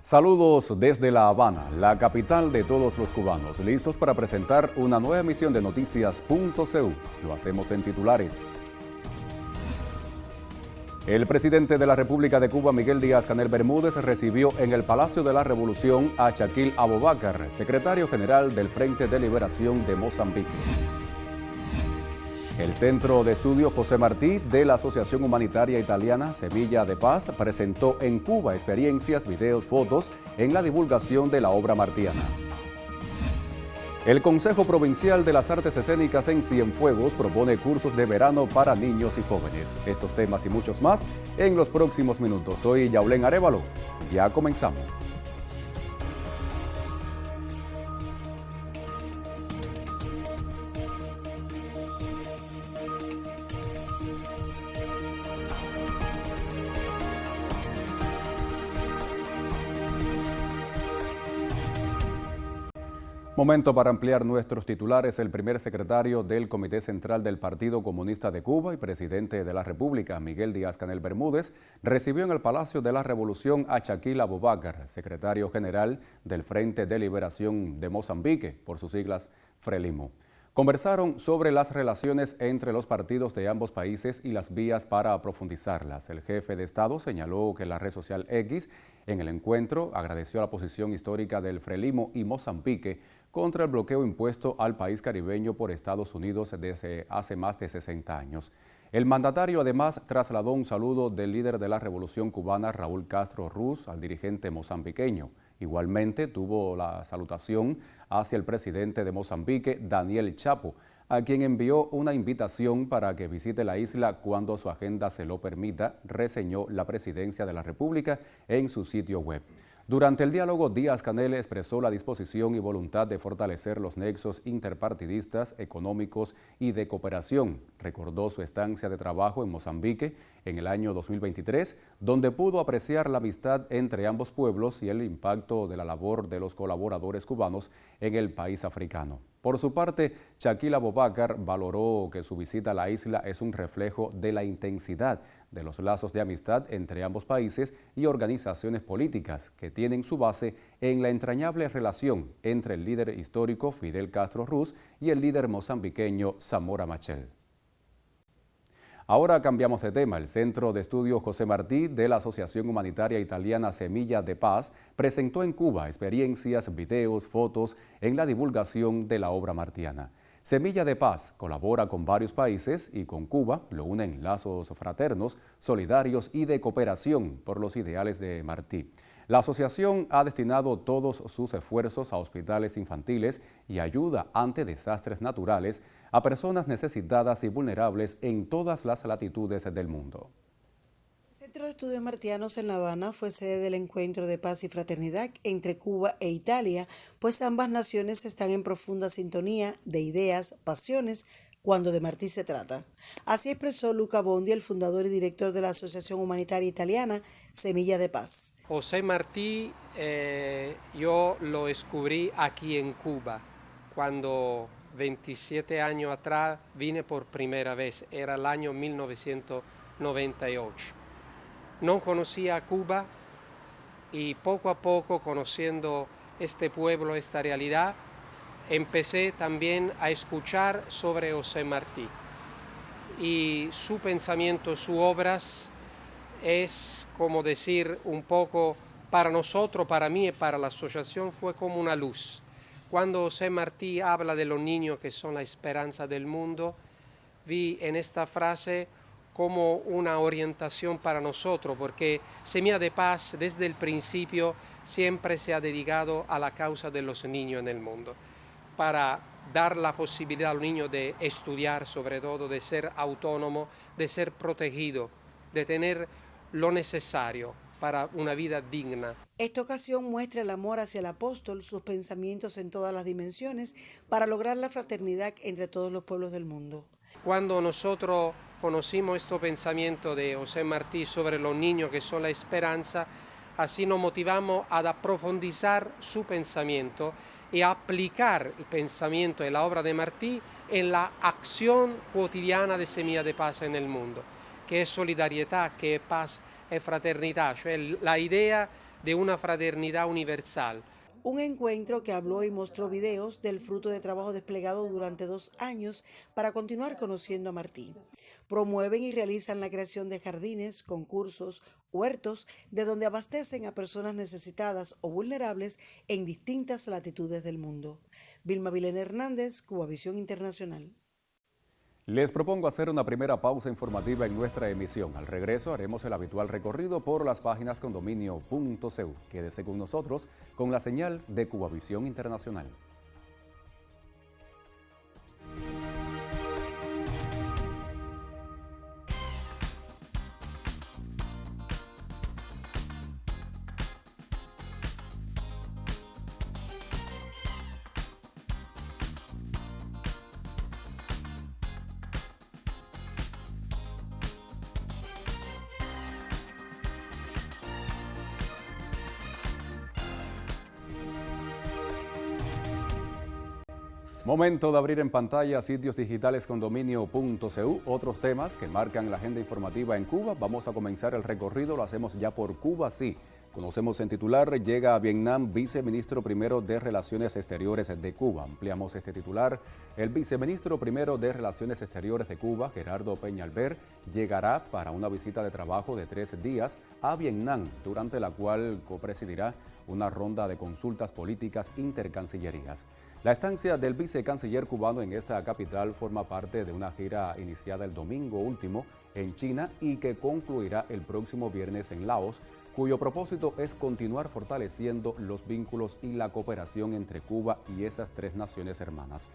Saludos desde La Habana, la capital de todos los cubanos, listos para presentar una nueva emisión de Noticias.cu. Lo hacemos en titulares. El presidente de la República de Cuba, Miguel Díaz-Canel Bermúdez, recibió en el Palacio de la Revolución a Shakil Abubakar, secretario general del Frente de Liberación de Mozambique. El Centro de Estudios José Martí de la Asociación Humanitaria Italiana Semilla de Paz presentó en Cuba experiencias, videos, fotos en la divulgación de la obra martiana. El Consejo Provincial de las Artes Escénicas en Cienfuegos propone cursos de verano para niños y jóvenes. Estos temas y muchos más en los próximos minutos. Soy Yaulén Arévalo. Ya comenzamos. Momento para ampliar nuestros titulares. El primer secretario del Comité Central del Partido Comunista de Cuba y presidente de la República, Miguel Díaz-Canel Bermúdez, recibió en el Palacio de la Revolución a Shakil Abubakar, secretario general del Frente de Liberación de Mozambique, por sus siglas FRELIMO. Conversaron sobre las relaciones entre los partidos de ambos países y las vías para profundizarlas. El jefe de Estado señaló que la red social X en el encuentro agradeció la posición histórica del FRELIMO y Mozambique contra el bloqueo impuesto al país caribeño por Estados Unidos desde hace más de 60 años. El mandatario además trasladó un saludo del líder de la Revolución Cubana, Raúl Castro Ruz, al dirigente mozambiqueño. Igualmente tuvo la salutación hacia el presidente de Mozambique, Daniel Chapo, a quien envió una invitación para que visite la isla cuando su agenda se lo permita, reseñó la Presidencia de la República en su sitio web. Durante el diálogo, Díaz-Canel expresó la disposición y voluntad de fortalecer los nexos interpartidistas, económicos y de cooperación. Recordó su estancia de trabajo en Mozambique en el año 2023, donde pudo apreciar la amistad entre ambos pueblos y el impacto de la labor de los colaboradores cubanos en el país africano. Por su parte, Shakil Abubakar valoró que su visita a la isla es un reflejo de la intensidad de los lazos de amistad entre ambos países y organizaciones políticas que tienen su base en la entrañable relación entre el líder histórico Fidel Castro Ruz y el líder mozambiqueño Samora Machel. Ahora cambiamos de tema. El Centro de Estudios José Martí de la Asociación Humanitaria Italiana Semilla de Paz presentó en Cuba experiencias, videos, fotos en la divulgación de la obra martiana. Semilla de Paz colabora con varios países y con Cuba lo unen lazos fraternos, solidarios y de cooperación por los ideales de Martí. La asociación ha destinado todos sus esfuerzos a hospitales infantiles y ayuda ante desastres naturales a personas necesitadas y vulnerables en todas las latitudes del mundo. El Centro de Estudios Martianos en La Habana fue sede del encuentro de paz y fraternidad entre Cuba e Italia, pues ambas naciones están en profunda sintonía de ideas, pasiones, cuando de Martí se trata. Así expresó Luca Bondi, el fundador y director de la Asociación Humanitaria Italiana Semilla de Paz. José Martí yo lo descubrí aquí en Cuba, cuando 27 años atrás vine por primera vez, era el año 1998. No conocía a Cuba y poco a poco, conociendo este pueblo, esta realidad, empecé también a escuchar sobre José Martí. Y su pensamiento, sus obras, es como decir un poco para nosotros, para mí y para la asociación, fue como una luz. Cuando José Martí habla de los niños que son la esperanza del mundo, vi en esta frase como una orientación para nosotros, porque Semilla de Paz desde el principio siempre se ha dedicado a la causa de los niños en el mundo, para dar la posibilidad a los niños de estudiar, sobre todo, de ser autónomo, de ser protegido, de tener lo necesario para una vida digna. Esta ocasión muestra el amor hacia el apóstol, sus pensamientos en todas las dimensiones, para lograr la fraternidad entre todos los pueblos del mundo. Cuando nosotros conocimos este pensamiento de José Martí sobre los niños que son la esperanza, así nos motivamos a profundizar su pensamiento y a aplicar el pensamiento de la obra de Martí en la acción cotidiana de Semilla de Paz en el mundo, que es solidaridad, que es paz, es fraternidad, cioè la idea de una fraternidad universal. Un encuentro que habló y mostró videos del fruto de trabajo desplegado durante 2 años para continuar conociendo a Martí. Promueven y realizan la creación de jardines, concursos, huertos, de donde abastecen a personas necesitadas o vulnerables en distintas latitudes del mundo. Vilma Vilena Hernández, Cubavisión Internacional. Les propongo hacer una primera pausa informativa en nuestra emisión. Al regreso haremos el habitual recorrido por las páginas condominio.cu. Quédese con nosotros con la señal de Cubavisión Internacional. Momento de abrir en pantalla sitios digitales condominio.cu, otros temas que marcan la agenda informativa en Cuba. Vamos a comenzar el recorrido, lo hacemos ya por Cuba, sí. Conocemos en titular, llega a Vietnam viceministro primero de Relaciones Exteriores de Cuba. Ampliamos este titular. El viceministro primero de Relaciones Exteriores de Cuba, Gerardo Peñalver, llegará para una visita de trabajo de 3 días a Vietnam, durante la cual copresidirá una ronda de consultas políticas intercancillerías. La estancia del vicecanciller cubano en esta capital forma parte de una gira iniciada el domingo último en China y que concluirá el próximo viernes en Laos, cuyo propósito es continuar fortaleciendo los vínculos y la cooperación entre Cuba y esas 3 naciones hermanas.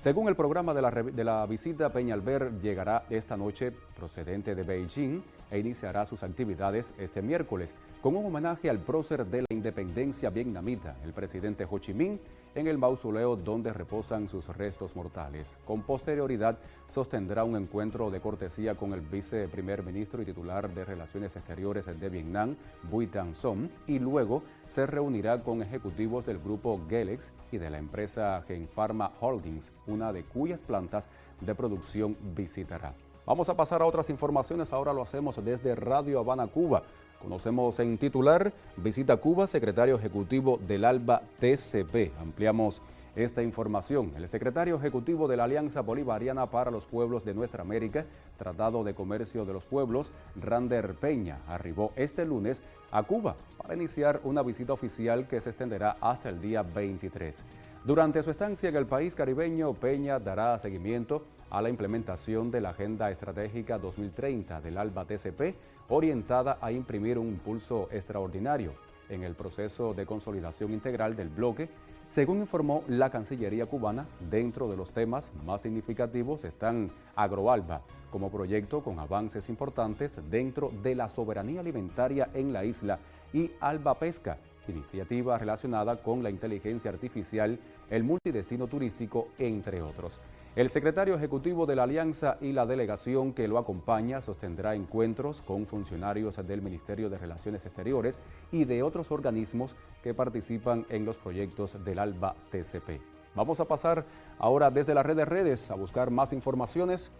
Según el programa de la visita, Peñalver llegará esta noche procedente de Beijing e iniciará sus actividades este miércoles con un homenaje al prócer de la independencia vietnamita, el presidente Ho Chi Minh, en el mausoleo donde reposan sus restos mortales. Con posterioridad sostendrá un encuentro de cortesía con el viceprimer ministro y titular de Relaciones Exteriores de Vietnam, Bui Thanh Son, y luego se reunirá con ejecutivos del grupo Gelex y de la empresa Genpharma Holdings, una de cuyas plantas de producción visitará. Vamos a pasar a otras informaciones, ahora lo hacemos desde Radio Habana, Cuba. Conocemos en titular, visita Cuba, secretario ejecutivo del ALBA TCP. Ampliamos esta información. El secretario ejecutivo de la Alianza Bolivariana para los Pueblos de Nuestra América, Tratado de Comercio de los Pueblos, Rander Peña, arribó este lunes a Cuba para iniciar una visita oficial que se extenderá hasta el día 23. Durante su estancia en el país caribeño, Peña dará seguimiento a la implementación de la Agenda Estratégica 2030 del ALBA TCP, orientada a imprimir un impulso extraordinario en el proceso de consolidación integral del bloque. Según informó la Cancillería cubana, dentro de los temas más significativos están AgroAlba, como proyecto con avances importantes dentro de la soberanía alimentaria en la isla, y Alba Pesca, iniciativa relacionada con la inteligencia artificial, el multidestino turístico, entre otros. El secretario ejecutivo de la Alianza y la delegación que lo acompaña sostendrá encuentros con funcionarios del Ministerio de Relaciones Exteriores y de otros organismos que participan en los proyectos del ALBA TCP. Vamos a pasar ahora desde la red de redes a buscar más informaciones.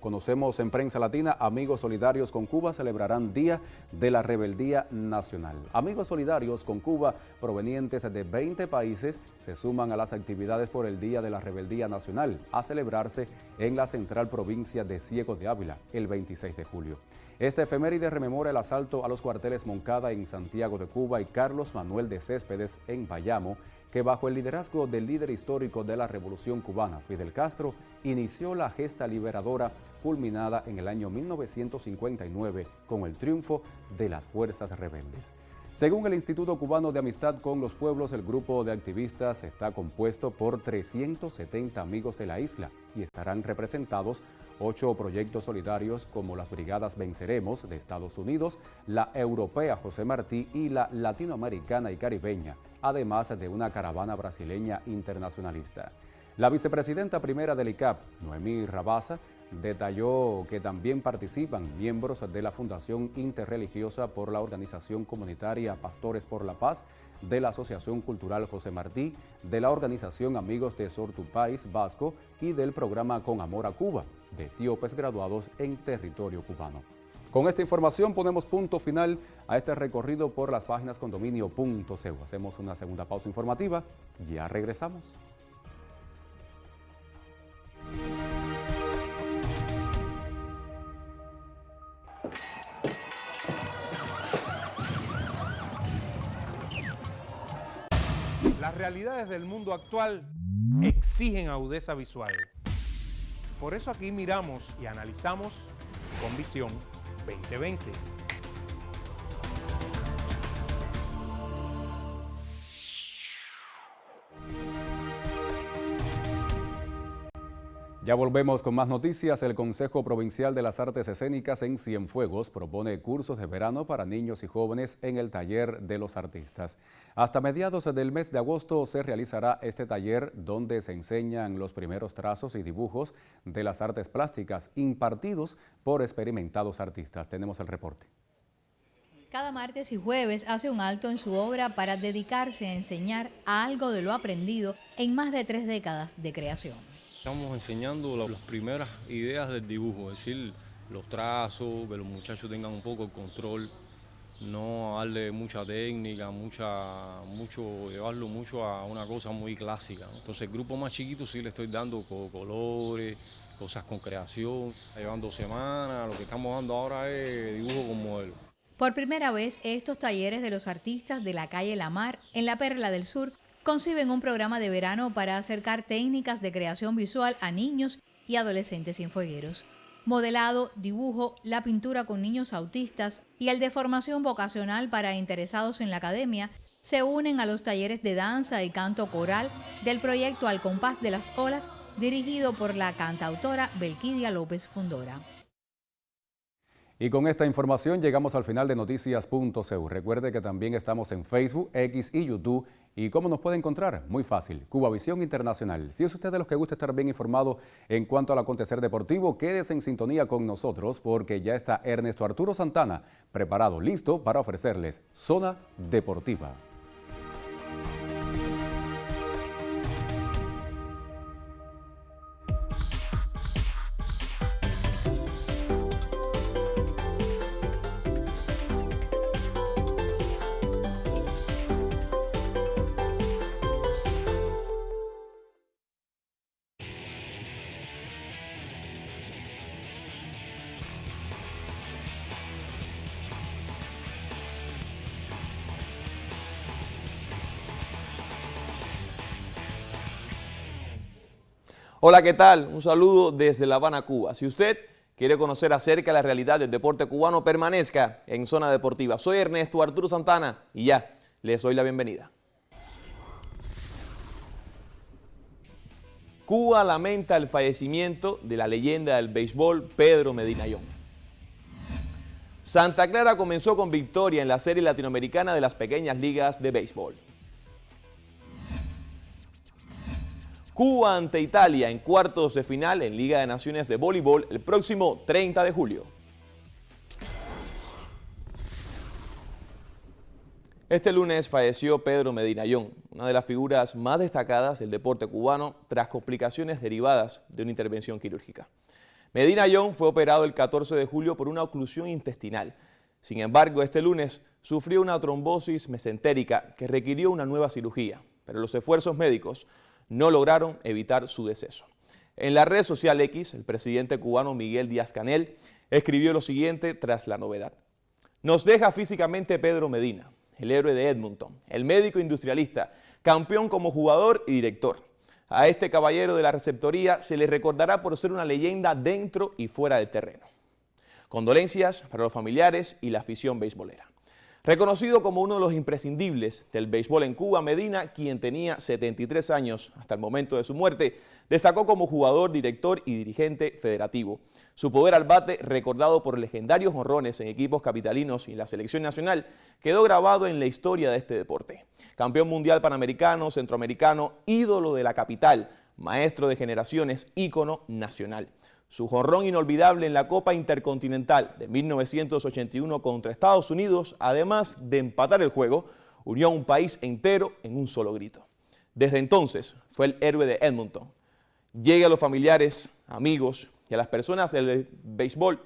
Conocemos en Prensa Latina, Amigos Solidarios con Cuba celebrarán Día de la Rebeldía Nacional. Amigos Solidarios con Cuba provenientes de 20 países se suman a las actividades por el Día de la Rebeldía Nacional, a celebrarse en la central provincia de Ciego de Ávila el 26 de julio. Esta efeméride rememora el asalto a los cuarteles Moncada en Santiago de Cuba y Carlos Manuel de Céspedes en Bayamo, que bajo el liderazgo del líder histórico de la Revolución Cubana, Fidel Castro, inició la gesta liberadora culminada en el año 1959 con el triunfo de las fuerzas rebeldes. Según el Instituto Cubano de Amistad con los Pueblos, el grupo de activistas está compuesto por 370 amigos de la isla y estarán representados 8 proyectos solidarios como las Brigadas Venceremos de Estados Unidos, la Europea José Martí y la Latinoamericana y Caribeña, además de una caravana brasileña internacionalista. La vicepresidenta primera del ICAP, Noemí Rabasa, detalló que también participan miembros de la Fundación Interreligiosa por la Organización Comunitaria Pastores por la Paz, de la Asociación Cultural José Martí, de la Organización Amigos de Sortupais Vasco y del programa Con Amor a Cuba, de etíopes graduados en territorio cubano. Con esta información ponemos punto final a este recorrido por las páginas condominio.cu. Hacemos una segunda pausa informativa. Ya regresamos. Las realidades del mundo actual exigen agudeza visual. Por eso aquí miramos y analizamos con Visión 2020. Ya volvemos con más noticias. El Consejo Provincial de las Artes Escénicas en Cienfuegos propone cursos de verano para niños y jóvenes en el Taller de los Artistas. Hasta mediados del mes de agosto se realizará este taller donde se enseñan los primeros trazos y dibujos de las artes plásticas impartidos por experimentados artistas. Tenemos el reporte. Cada martes y jueves hace un alto en su obra para dedicarse a enseñar algo de lo aprendido en más de 3 décadas de creación. Estamos enseñando las primeras ideas del dibujo, es decir, los trazos, que los muchachos tengan un poco el control, no darle mucha técnica, llevarlo mucho a una cosa muy clásica. Entonces el grupo más chiquito sí le estoy dando colores, cosas con creación, llevan 2 semanas, lo que estamos dando ahora es dibujo con modelo. Por primera vez, estos talleres de los artistas de la calle La Mar, en la Perla del Sur, conciben un programa de verano para acercar técnicas de creación visual a niños y adolescentes cienfuegueros. Modelado, dibujo, la pintura con niños autistas y el de formación vocacional para interesados en la academia se unen a los talleres de danza y canto coral del proyecto Al Compás de las Olas, dirigido por la cantautora Belkidia López Fundora. Y con esta información llegamos al final de Noticias.cu. Recuerde que también estamos en Facebook, X y YouTube. ¿Y cómo nos puede encontrar? Muy fácil, Cubavisión Internacional. Si es usted de los que gusta estar bien informado en cuanto al acontecer deportivo, quédese en sintonía con nosotros porque ya está Ernesto Arturo Santana preparado, listo para ofrecerles Zona Deportiva. Hola, ¿qué tal? Un saludo desde La Habana, Cuba. Si usted quiere conocer acerca de la realidad del deporte cubano, permanezca en Zona Deportiva. Soy Ernesto Arturo Santana y ya les doy la bienvenida. Cuba lamenta el fallecimiento de la leyenda del béisbol Pedro Medinayón. Santa Clara comenzó con victoria en la serie latinoamericana de las pequeñas ligas de béisbol. Cuba ante Italia en cuartos de final en Liga de Naciones de Voleibol el próximo 30 de julio. Este lunes falleció Pedro Medinayón, una de las figuras más destacadas del deporte cubano tras complicaciones derivadas de una intervención quirúrgica. Medinayón fue operado el 14 de julio por una oclusión intestinal. Sin embargo, este lunes sufrió una trombosis mesentérica que requirió una nueva cirugía, pero los esfuerzos médicos no lograron evitar su deceso. En la red social X, el presidente cubano Miguel Díaz-Canel escribió lo siguiente tras la novedad. Nos deja físicamente Pedro Medina, el héroe de Edmonton, el médico industrialista, campeón como jugador y director. A este caballero de la receptoría se le recordará por ser una leyenda dentro y fuera del terreno. Condolencias para los familiares y la afición beisbolera. Reconocido como uno de los imprescindibles del béisbol en Cuba, Medina, quien tenía 73 años hasta el momento de su muerte, destacó como jugador, director y dirigente federativo. Su poder al bate, recordado por legendarios jonrones en equipos capitalinos y en la selección nacional, quedó grabado en la historia de este deporte. Campeón mundial panamericano, centroamericano, ídolo de la capital, maestro de generaciones, ícono nacional. Su jonrón inolvidable en la Copa Intercontinental de 1981 contra Estados Unidos, además de empatar el juego, unió a un país entero en un solo grito. Desde entonces fue el héroe de Edmonton. Llegue a los familiares, amigos y a las personas del béisbol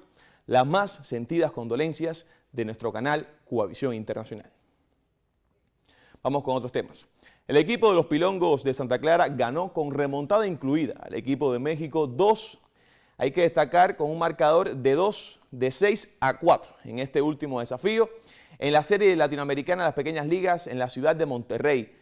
las más sentidas condolencias de nuestro canal Cubavisión Internacional. Vamos con otros temas. El equipo de los Pilongos de Santa Clara ganó con remontada incluida al equipo de México 2. Hay que destacar con un marcador de 6-4 en este último desafío en la serie latinoamericana de las pequeñas ligas en la ciudad de Monterrey,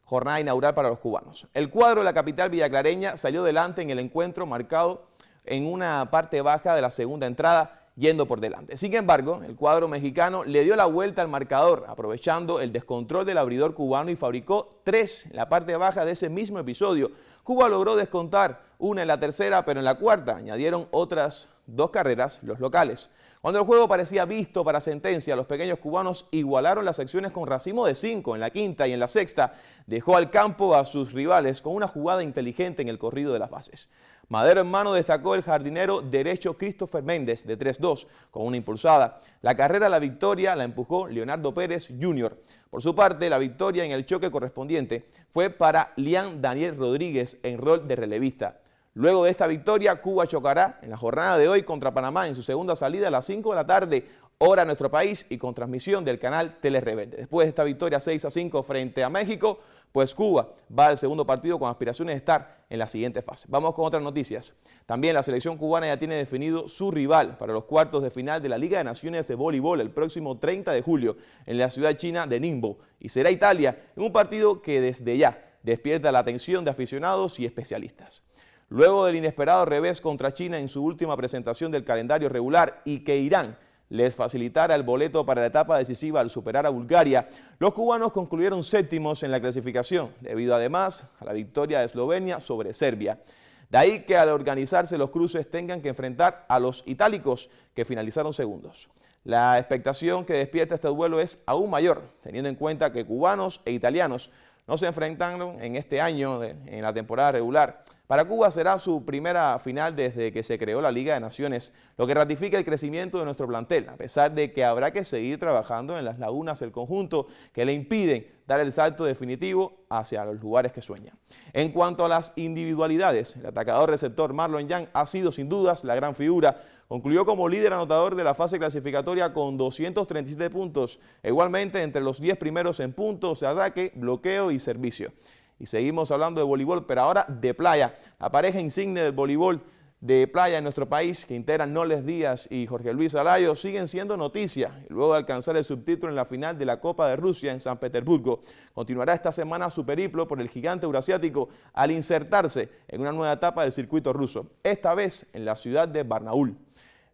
jornada inaugural para los cubanos. El cuadro de la capital villaclareña salió delante en el encuentro marcado en una parte baja de la segunda entrada, yendo por delante. Sin embargo, el cuadro mexicano le dio la vuelta al marcador, aprovechando el descontrol del abridor cubano y fabricó 3 en la parte baja de ese mismo episodio. Cuba logró descontar una en la tercera, pero en la cuarta añadieron otras 2 carreras los locales. Cuando el juego parecía visto para sentencia, los pequeños cubanos igualaron las secciones con racimo de 5 en la quinta y en la sexta. Dejó al campo a sus rivales con una jugada inteligente en el corrido de las bases. Madero en mano destacó el jardinero derecho Christopher Méndez de 3-2 con una impulsada. La carrera a la victoria la empujó Leonardo Pérez Jr. Por su parte, la victoria en el choque correspondiente fue para Lian Daniel Rodríguez en rol de relevista. Luego de esta victoria, Cuba chocará en la jornada de hoy contra Panamá en su segunda salida a las 5 de la tarde, hora nuestro país, y con transmisión del canal Telerebelde. Después de esta victoria 6-5 frente a México, pues Cuba va al segundo partido con aspiraciones de estar en la siguiente fase. Vamos con otras noticias. También la selección cubana ya tiene definido su rival para los cuartos de final de la Liga de Naciones de Voleibol el próximo 30 de julio en la ciudad china de Ningbo, y será Italia en un partido que desde ya despierta la atención de aficionados y especialistas. Luego del inesperado revés contra China en su última presentación del calendario regular y que Irán les facilitara el boleto para la etapa decisiva al superar a Bulgaria, los cubanos concluyeron séptimos en la clasificación, debido además a la victoria de Eslovenia sobre Serbia. De ahí que al organizarse los cruces tengan que enfrentar a los itálicos, que finalizaron segundos. La expectación que despierta este duelo es aún mayor, teniendo en cuenta que cubanos e italianos no se enfrentaron en este año en la temporada regular. Para Cuba será su primera final desde que se creó la Liga de Naciones, lo que ratifica el crecimiento de nuestro plantel, a pesar de que habrá que seguir trabajando en las lagunas del conjunto que le impiden dar el salto definitivo hacia los lugares que sueña. En cuanto a las individualidades, el atacador receptor Marlon Yang ha sido sin dudas la gran figura. Concluyó como líder anotador de la fase clasificatoria con 237 puntos, igualmente entre los 10 primeros en puntos de ataque, bloqueo y servicio. Y seguimos hablando de voleibol, pero ahora de playa. La pareja insigne del voleibol de playa en nuestro país, que integran Noles Díaz y Jorge Luis Alayo, siguen siendo noticia. Luego de alcanzar el subtítulo en la final de la Copa de Rusia en San Petersburgo, continuará esta semana su periplo por el gigante eurasiático al insertarse en una nueva etapa del circuito ruso, esta vez en la ciudad de Barnaul.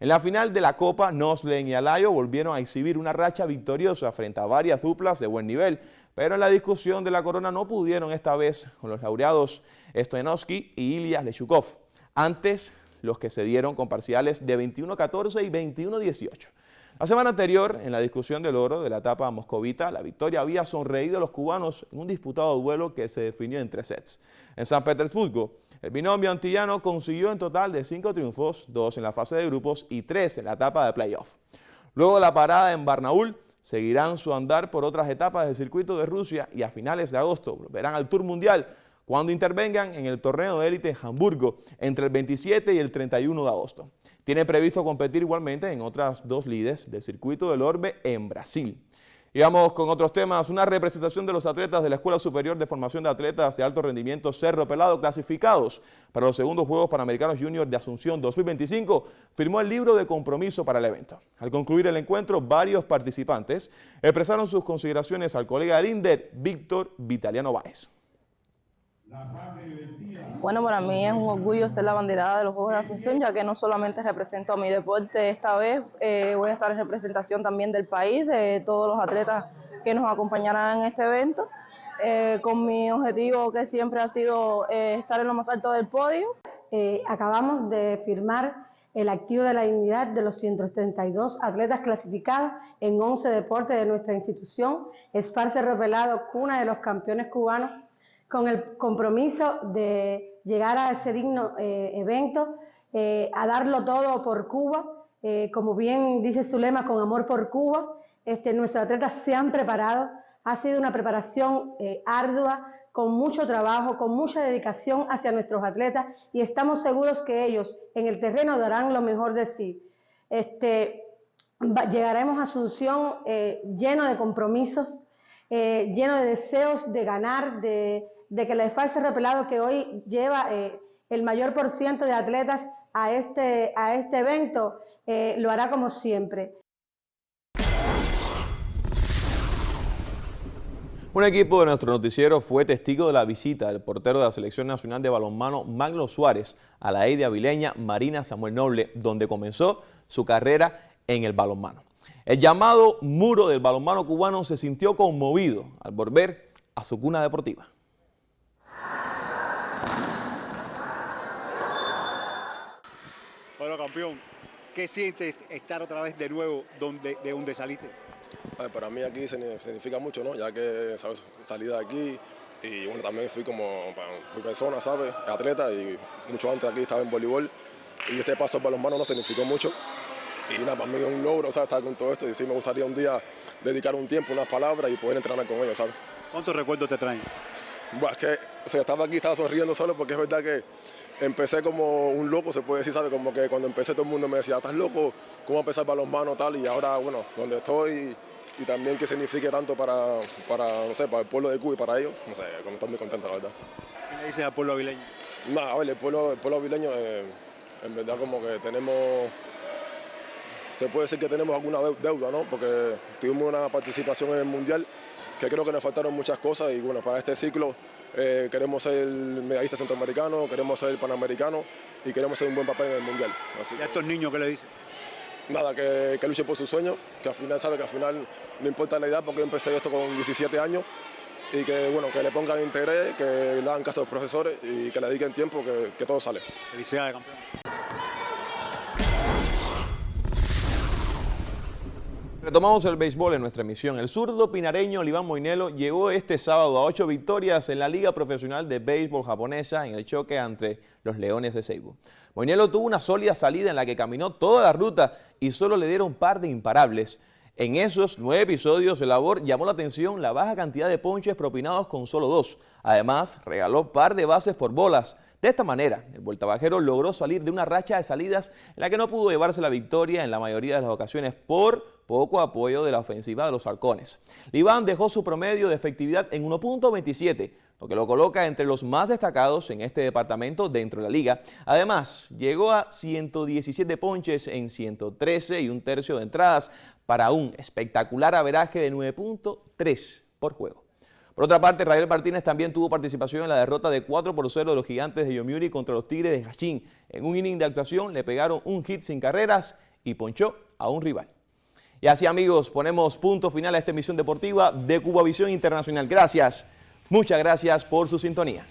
En la final de la Copa, Noslen y Alayo volvieron a exhibir una racha victoriosa frente a varias duplas de buen nivel, pero en la discusión de la corona no pudieron esta vez con los laureados Stoyanovsky y Ilya Lechukov. Antes, los que se dieron con parciales de 21-14 y 21-18. La semana anterior, en la discusión del oro de la etapa moscovita, la victoria había sonreído a los cubanos en un disputado duelo que se definió en 3 sets. En San Petersburgo, el binomio antillano consiguió en total de 5 triunfos, 2 en la fase de grupos y 3 en la etapa de playoff. Luego de la parada en Barnaul, seguirán su andar por otras etapas del circuito de Rusia y a finales de agosto volverán al Tour Mundial cuando intervengan en el torneo de élite en Hamburgo entre el 27 y el 31 de agosto. Tienen previsto competir igualmente en otras 2 lides del circuito del Orbe en Brasil. Y vamos con otros temas. Una representación de los atletas de la Escuela Superior de Formación de Atletas de Alto Rendimiento Cerro Pelado, clasificados para los segundos Juegos Panamericanos Junior de Asunción 2025, firmó el libro de compromiso para el evento. Al concluir el encuentro, varios participantes expresaron sus consideraciones al colega del INDER, Víctor Vitaliano Báez. Bueno, para mí es un orgullo ser la abanderada de los Juegos de Asunción, ya que no solamente represento a mi deporte esta vez, voy a estar en representación también del país, de todos los atletas que nos acompañarán en este evento, con mi objetivo que siempre ha sido estar en lo más alto del podio. Acabamos de firmar el activo de la dignidad de los 132 atletas clasificados en 11 deportes de nuestra institución, SFAR Cerro Pelado, cuna de los campeones cubanos, con el compromiso de llegar a ese digno evento, a darlo todo por Cuba, como bien dice su lema, con amor por Cuba. Nuestros atletas se han preparado, ha sido una preparación ardua, con mucho trabajo, con mucha dedicación hacia nuestros atletas y estamos seguros que ellos en el terreno darán lo mejor de sí. llegaremos a Asunción lleno de compromisos, lleno de deseos de ganar, de que el Esparce Repelado, que hoy lleva el mayor % de atletas a este evento, lo hará como siempre. Un equipo de nuestro noticiero fue testigo de la visita del portero de la Selección Nacional de Balonmano Magno Suárez a la Eide avileña Marina Samuel Noble, donde comenzó su carrera en el balonmano. El llamado muro del balonmano cubano se sintió conmovido al volver a su cuna deportiva. Bueno, campeón, ¿qué sientes estar otra vez de nuevo de donde saliste? Para mí aquí significa mucho, ¿no? Ya que, ¿sabes? Salí de aquí y bueno, también fui persona, ¿sabes? Atleta, y mucho antes aquí estaba en voleibol, y este paso al balonmano no significó mucho. Y nada, para mí es un logro, ¿sabes? Estar con todo esto, y sí me gustaría un día dedicar un tiempo, unas palabras y poder entrenar con ellos, ¿sabes? ¿Cuántos recuerdos te traen? Bueno, es que estaba aquí, estaba sonriendo solo porque es verdad que empecé como un loco, se puede decir, ¿sabes? Como que cuando empecé todo el mundo me decía, ¿estás loco? ¿Cómo empezar balonmano tal? Y ahora, bueno, donde estoy y también que signifique tanto para el pueblo de Cuba y para ellos, no sé, como estoy muy contento, la verdad. ¿Qué le dices al pueblo avileño? Nada, a ver, el pueblo avileño, en verdad como que tenemos, se puede decir que tenemos alguna deuda, ¿no? Porque tuvimos una participación en el Mundial que creo que nos faltaron muchas cosas, y bueno, para este ciclo queremos ser medallista centroamericano, queremos ser panamericano y queremos hacer un buen papel en el Mundial. Así ¿Y a estos niños qué le dices? Nada, que luchen por sus sueños, que al final sabe que al final no importa la edad, porque yo empecé esto con 17 años, y que bueno, que le pongan interés, que le hagan caso a los profesores y que le dediquen tiempo, que todo sale. Felicidades, campeón. Retomamos el béisbol en nuestra emisión. El zurdo pinareño Oliván Moinelo llegó este sábado a 8 victorias en la Liga Profesional de Béisbol Japonesa en el choque entre los Leones de Seibu. Moinelo tuvo una sólida salida en la que caminó toda la ruta y solo le dieron un par de imparables. En esos 9 episodios de labor llamó la atención la baja cantidad de ponches propinados con solo 2. Además, regaló par de bases por bolas. De esta manera, el vueltabajero logró salir de una racha de salidas en la que no pudo llevarse la victoria en la mayoría de las ocasiones por poco apoyo de la ofensiva de los halcones. Liván dejó su promedio de efectividad en 1.27, lo que lo coloca entre los más destacados en este departamento dentro de la liga. Además, llegó a 117 ponches en 113 y un tercio de entradas para un espectacular averaje de 9.3 por juego. Por otra parte, Rafael Martínez también tuvo participación en la derrota de 4-0 de los Gigantes de Yomiuri contra los Tigres de Jachín. En un inning de actuación le pegaron un hit sin carreras y ponchó a un rival. Y así, amigos, ponemos punto final a esta emisión deportiva de Cubavisión Internacional. Gracias, muchas gracias por su sintonía.